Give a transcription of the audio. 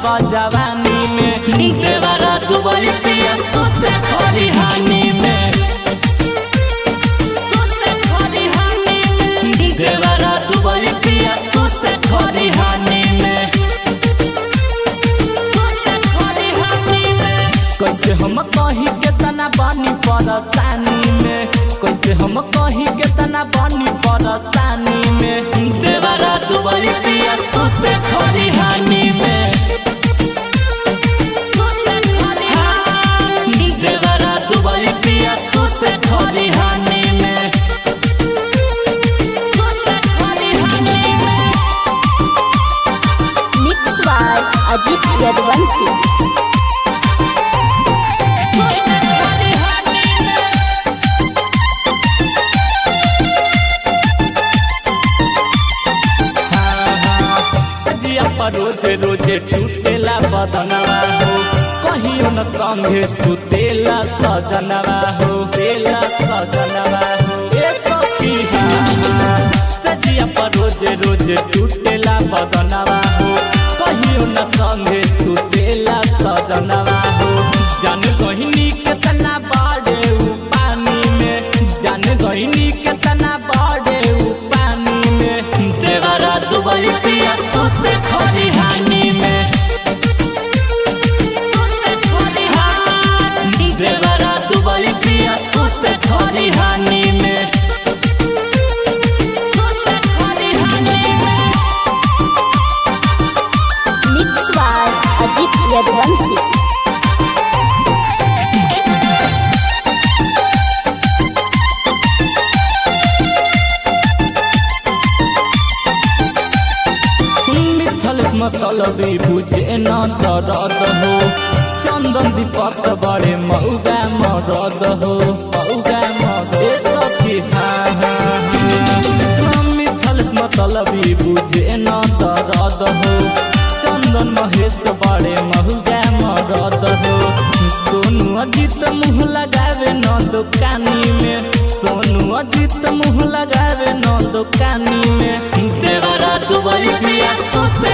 जवानी में देवरा दुबई पिया सुत खरिहानी में देवरा दुबई पिया सुत खरिहानी में कैसे हम कहीं के तना बानी परेशानी में कैसे हम कहीं के तना बानी परेशानी में देवरा दुबई पिया सुत खरिहानी में देवरा दुबई पिया सुत खरिहानी में मिक्स बाय अजीत यदुवंशी। रोजे रोजे टूटेला बदनवा हो कहियो न संगे सुतेला सजनवा हो तेला सजनवा हो ए सखी सजिया पर रोजे रोजे टूटेला बदनवा हो कहियो न संगे सुतेला सजनवा हो जान गहिनी केतना बाड़े उ पानी में जान गहिनी केतना बाड़े उ पानी में देवरा दुबई पिया सुत खरिहानी में देवरा दुबई पिया सुत खरिहानी में मिक्स बाय अजीत यदुवंशी। मतलबी बुझे न दर्द हो चंदन दीपक बड़े मऊगा मरद हो मऊगा मरद सखी मिथल मतलबी बुझे न दर्द हो चंदन महेश बड़े मऊगा मरद हो सोनू अजीत मुँह लगावे न दुकानी में सोनू अजीत मुँह लगावे न दुकानी में देवरा दुबई पिया सुत